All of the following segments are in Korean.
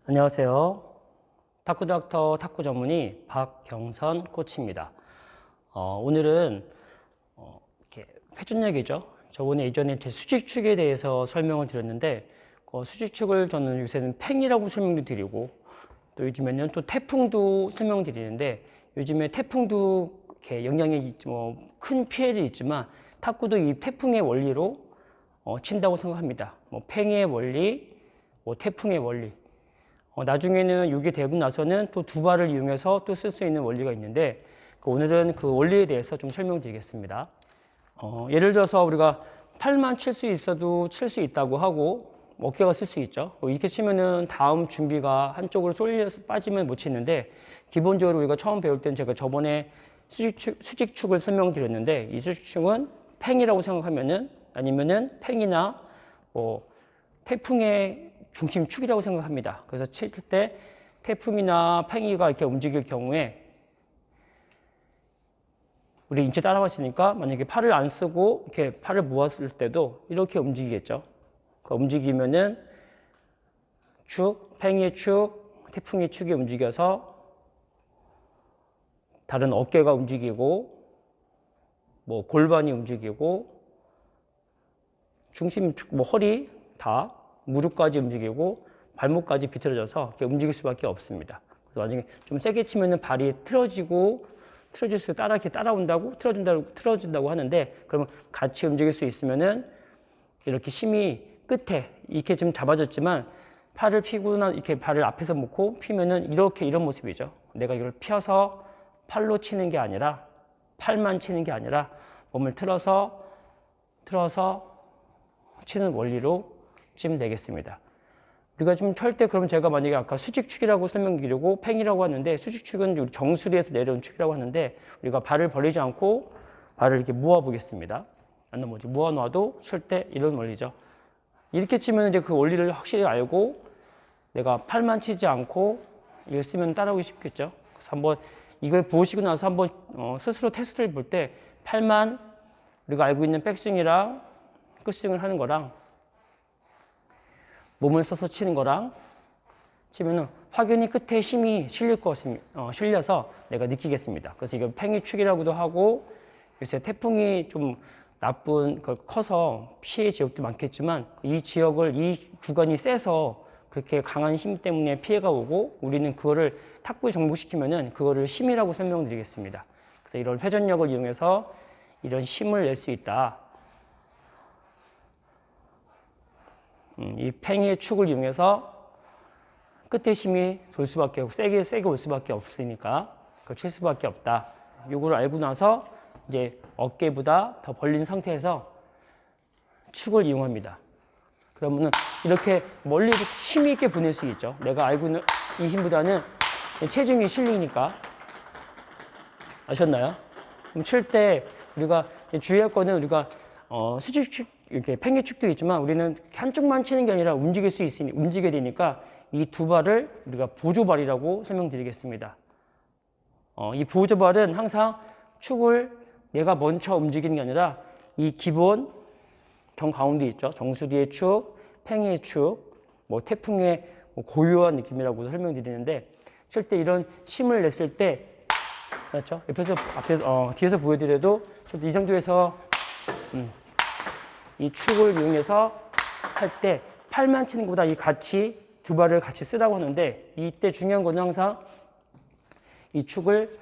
안녕하세요. 탁구닥터 탁구 전문의 박경선 코치입니다. 오늘은 이렇게 회전력이죠. 저번에 예전에 수직축에 대해서 설명을 드렸는데 수직축을 저는 요새는 팽이라고 설명도 드리고 또 요즘에는 또 태풍도 설명드리는데 요즘에 태풍도 이렇게 영향이 큰 피해는 있지만 탁구도 이 태풍의 원리로 친다고 생각합니다. 팽이의 원리, 태풍의 원리. 나중에는 이게 되고 나서는 또 두 발을 이용해서 또 쓸 수 있는 원리가 있는데 오늘은 그 원리에 대해서 좀 설명드리겠습니다. 예를 들어서 우리가 팔만 칠 수 있어도 칠 수 있다고 하고 어깨가 쓸 수 있죠. 이렇게 치면은 다음 준비가 한쪽으로 쏠려서 빠지면 못 치는데 기본적으로 우리가 처음 배울 때는 제가 저번에 수직축을 설명드렸는데 이 수직축은 팽이라고 생각하면은 아니면은 팽이나 태풍의 중심축이라고 생각합니다. 그래서 칠 때 태풍이나 팽이가 이렇게 움직일 경우에 우리 인체 따라갔으니까 만약에 팔을 안 쓰고 이렇게 팔을 모았을 때도 이렇게 움직이겠죠. 움직이면은 축, 팽이의 축, 태풍의 축이 움직여서 다른 어깨가 움직이고 골반이 움직이고 중심축, 허리 다 무릎까지 움직이고 발목까지 비틀어져서 이렇게 움직일 수밖에 없습니다. 그래서 나중에 좀 세게 치면은 발이 틀어질수록 이렇게 따라온다고 틀어진다고 하는데 그러면 같이 움직일 수 있으면은 이렇게 심이 끝에 이렇게 좀 잡아졌지만 팔을 피거나 이렇게 발을 앞에서 놓고 피면은 이런 모습이죠. 내가 이걸 펴서 팔로 치는 게 아니라 팔만 치는 게 아니라 몸을 틀어서 치는 원리로 치면 되겠습니다. 우리가 좀 찰 때 그러면 제가 만약에 아까 수직축이라고 설명드리고 팽이라고 하는데 수직축은 우리 정수리에서 내려온 축이라고 하는데 우리가 발을 벌리지 않고 발을 이렇게 모아 보겠습니다. 안 넘어지 모아 놔도 칠 때 이런 원리죠. 이렇게 치면 이제 그 원리를 확실히 알고 내가 팔만 치지 않고 이걸 쓰면 따라오기 쉽겠죠. 그래서 한번 이걸 보시고 나서 한번 스스로 테스트를 볼 때 팔만 우리가 알고 있는 백스윙이랑 끝스윙을 하는 거랑 몸을 써서 치는 거랑 치면은 확연히 끝에 힘이 실려서 내가 느끼겠습니다. 그래서 이거 팽이축이라고도 하고 요새 태풍이 좀 나쁜 커서 피해 지역도 많겠지만 이 구간이 세서 그렇게 강한 힘 때문에 피해가 오고 우리는 그거를 탁구에 정복시키면은 그거를 힘이라고 설명드리겠습니다. 그래서 이런 회전력을 이용해서 이런 힘을 낼 수 있다. 이 팽이의 축을 이용해서 끝에 힘이 돌 수밖에 없고 세게 올 수밖에 없으니까 그걸 칠 수밖에 없다. 요거를 알고 나서 이제 어깨보다 더 벌린 상태에서 축을 이용합니다. 그러면은 이렇게 멀리 힘 있게 보낼 수 있죠. 내가 알고 있는 이 힘보다는 체중이 실리니까. 아셨나요? 그럼 칠 때 우리가 주의할 거는 우리가 수직축 이렇게 팽이축도 있지만 우리는 한쪽만 치는 게 아니라 움직여야 되니까 이 두 발을 우리가 보조발이라고 설명드리겠습니다. 이 보조발은 항상 축을 내가 먼저 움직이는 게 아니라 이 기본 가운데 있죠. 정수리의 축, 팽이의 축, 태풍의 고요한 느낌이라고 설명드리는데 칠 때 이런 힘을 냈을 때 그렇죠? 뒤에서 보여드려도 이 정도에서 이 축을 이용해서 할 때 팔만 치는 것보다 두 발을 같이 쓰라고 하는데 이때 중요한 건 항상 이 축을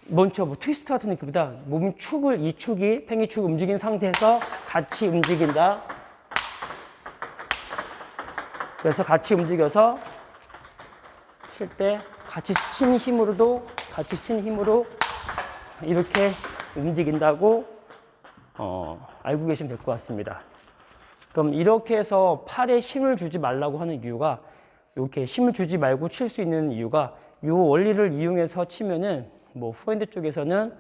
먼저 트위스트 같은 느낌보다 이 축이 팽이축이 움직인 상태에서 같이 움직인다. 그래서 같이 움직여서 칠 때 같이 치는 힘으로 이렇게 움직인다고 알고 계시면 될 것 같습니다. 그럼 이렇게 해서 팔에 힘을 주지 말라고 하는 이유가 이렇게 힘을 주지 말고 칠 수 있는 이유가 이 원리를 이용해서 치면은 포핸드 쪽에서는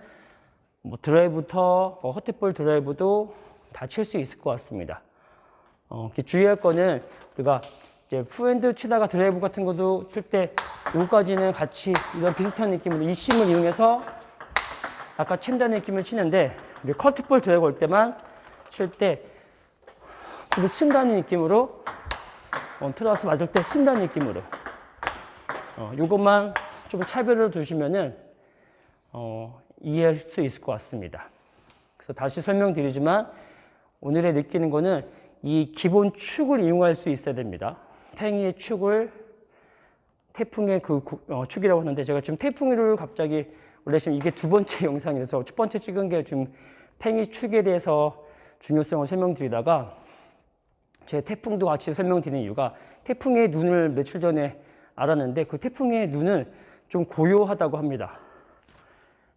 드라이브부터 허트볼 드라이브도 다 칠 수 있을 것 같습니다. 주의할 거는 우리가 이제 포핸드 치다가 드라이브 같은 것도 칠 때 여기까지는 같이 이런 비슷한 느낌으로 이 힘을 이용해서 아까 친다는 느낌을 치는데 우리 커트볼 드라이브 올 때만 칠 때 쓴다는 느낌으로 틀어서 맞을 때 쓴다는 느낌으로 이것만 좀 차별을 두시면은 이해할 수 있을 것 같습니다. 그래서 다시 설명드리지만 오늘의 느끼는 거는 이 기본 축을 이용할 수 있어야 됩니다. 팽이의 축을 태풍의 축이라고 하는데 제가 지금 태풍이를 갑자기 원래 지금 이게 두 번째 영상이라서 첫 번째 찍은 게 지금 팽이 축에 대해서 중요성을 설명드리다가 제 태풍도 같이 설명드리는 이유가 태풍의 눈을 며칠 전에 알았는데 그 태풍의 눈은 좀 고요하다고 합니다.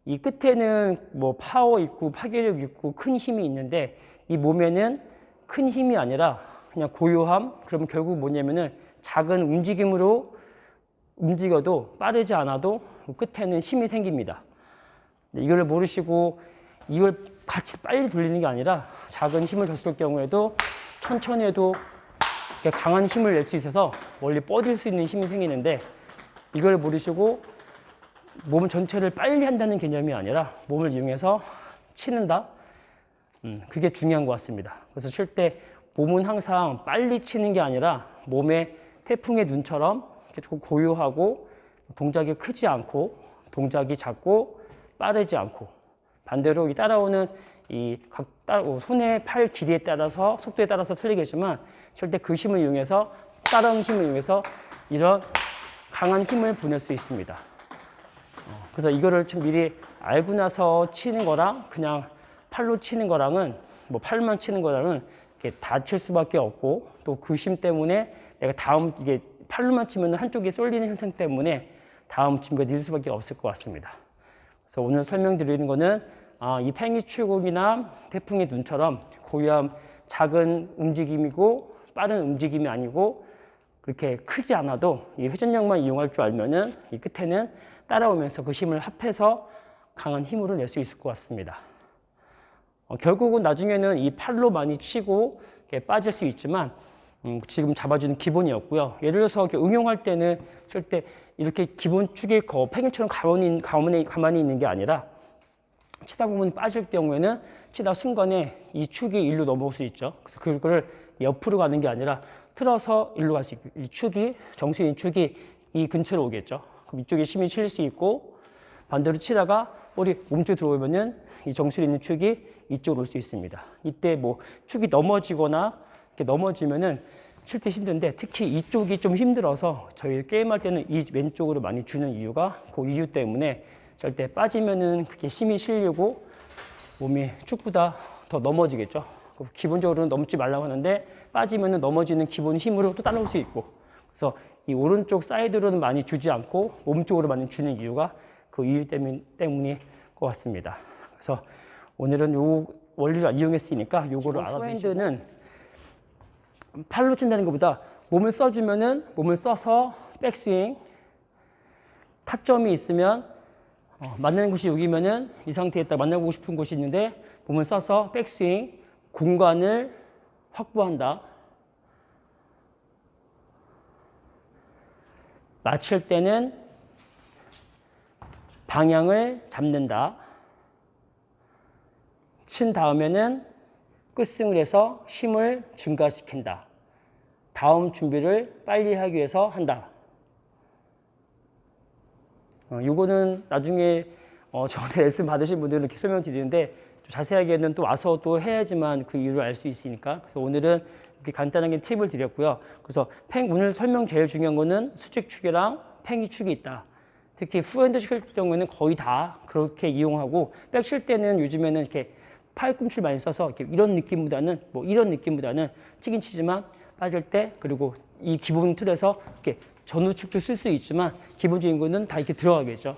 이 끝에는 뭐 파워 있고 파괴력 있고 큰 힘이 있는데 이 몸에는 큰 힘이 아니라 그냥 고요함. 그러면 결국 뭐냐면은 작은 움직임으로 움직여도 빠르지 않아도 끝에는 힘이 생깁니다. 이걸 모르시고 이걸 같이 빨리 돌리는 게 아니라 작은 힘을 줬을 경우에도 천천히 해도 강한 힘을 낼 수 있어서 멀리 뻗을 수 있는 힘이 생기는데 이걸 모르시고 몸 전체를 빨리 한다는 개념이 아니라 몸을 이용해서 치는다. 그게 중요한 것 같습니다. 그래서 칠 때 몸은 항상 빨리 치는 게 아니라 몸의 태풍의 눈처럼 조금 고요하고 동작이 크지 않고 동작이 작고 빠르지 않고 반대로 이 따라오는 이 각 손의 팔 길이에 따라서 속도에 따라서 틀리겠지만 칠 때 그 힘을 이용해서 다른 힘을 이용해서 이런 강한 힘을 보낼 수 있습니다. 그래서 이거를 좀 미리 알고 나서 치는 거랑 그냥 팔로 치는 거랑은 뭐 팔만 치는 거랑은 이렇게 다칠 수밖에 없고 또 그 힘 때문에 내가 다음 이게 팔로만 치면 한쪽이 쏠리는 현상 때문에 다음 친구가 늦을 수밖에 없을 것 같습니다. 그래서 오늘 설명드리는 거는 이 팽이 출국이나 태풍의 눈처럼 고요한 작은 움직임이고 빠른 움직임이 아니고 그렇게 크지 않아도 이 회전력만 이용할 줄 알면은 이 끝에는 따라오면서 그 힘을 합해서 강한 힘으로 낼 수 있을 것 같습니다. 결국은 나중에는 이 팔로 많이 치고 이렇게 빠질 수 있지만 지금 잡아주는 기본이었고요. 예를 들어서 이렇게 응용할 때는 절대 이렇게 기본 축이 팽이처럼 가만히 있는 게 아니라 치다 보면 빠질 경우에는 치다 순간에 이 축이 일로 넘어올 수 있죠. 그래서 그걸 옆으로 가는 게 아니라 틀어서 일로 갈 수 있고 이 축이 정수인 축이 이 근처로 오겠죠. 그럼 이쪽에 힘이 실릴 수 있고 반대로 치다가 볼이 몸쪽에 들어오면은 이 정수리 있는 축이 이쪽으로 올 수 있습니다. 이때 뭐 축이 넘어지거나 이렇게 넘어지면은 칠 때 힘든데 특히 이쪽이 좀 힘들어서 저희 게임할 때는 이 왼쪽으로 많이 주는 이유가 그 이유 때문에 절대 빠지면은 그게 힘이 실리고 몸이 축보다 더 넘어지겠죠. 기본적으로는 넘지 말라고 하는데 빠지면은 넘어지는 기본 힘으로 또 따라올 수 있고 그래서 이 오른쪽 사이드로는 많이 주지 않고 몸 쪽으로 많이 주는 이유가 그 이유 때문일 것 같습니다. 그래서 오늘은 요 원리를 이용했으니까 요거를 알아두시고 포핸드는 팔로 친다는 것보다 몸을 써주면은 몸을 써서 백스윙 타점이 있으면 맞는 곳이 여기면은 이 상태에 딱 만나고 싶은 곳이 있는데 몸을 써서 백스윙 공간을 확보한다. 맞힐 때는 방향을 잡는다. 친 다음에는 끝승을 해서 힘을 증가시킨다. 다음 준비를 빨리 하기 위해서 한다. 이거는 나중에 저한테 레슨 받으신 분들은 이렇게 설명드리는데 자세하게는 또 와서 또 해야지만 그 이유를 알 수 있으니까 그래서 오늘은 이렇게 간단하게 팁을 드렸고요. 그래서 오늘 설명 제일 중요한 거는 수직축이랑 팽이축이 있다. 특히 후핸드 칠 경우에는 거의 다 그렇게 이용하고 백 칠 때는 요즘에는 이렇게 팔꿈치를 많이 써서 이렇게 이런 느낌보다는 뭐 이런 느낌보다는 치긴 치지만 빠질 때 그리고 이 기본 틀에서 이렇게 전우축도 쓸 수 있지만 기본적인 거는 다 이렇게 들어가겠죠.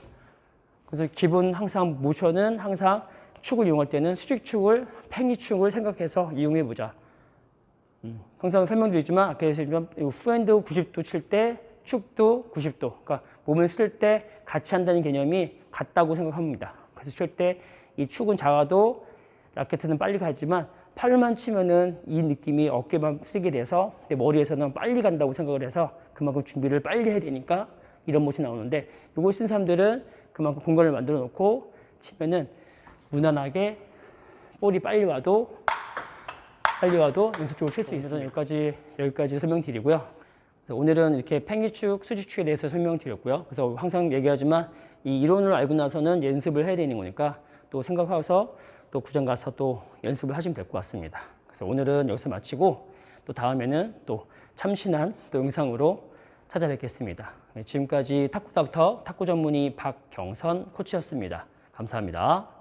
그래서 기본 항상 모션은 항상 축을 이용할 때는 수직축을 팽이축을 생각해서 이용해 보자. 항상 설명드리지만 아까 얘기했지만 후핸드 90도 칠 때 축도 90도. 그러니까 몸을 쓸 때 같이 한다는 개념이 같다고 생각합니다. 그래서 칠 때 이 축은 작아도 라켓은 빨리 가지만 팔만 치면은 이 느낌이 어깨만 쓰게 돼서 내 머리에서는 빨리 간다고 생각을 해서 그만큼 준비를 빨리 해야 되니까 이런 모습이 나오는데 이걸 쓴 사람들은 그만큼 공간을 만들어 놓고 치면은 무난하게 볼이 빨리 와도 연속적으로 칠 수 있어서 여기까지 설명드리고요. 그래서 오늘은 이렇게 팽이축, 수직축에 대해서 설명드렸고요. 그래서 항상 얘기하지만 이 이론을 알고 나서는 연습을 해야 되는 거니까 또 생각하셔서 또 구장 가서 또 연습을 하시면 될 것 같습니다. 그래서 오늘은 여기서 마치고 또 다음에는 또 참신한 또 영상으로 찾아뵙겠습니다. 지금까지 탁구 닥터 탁구 전문의 박경선 코치였습니다. 감사합니다.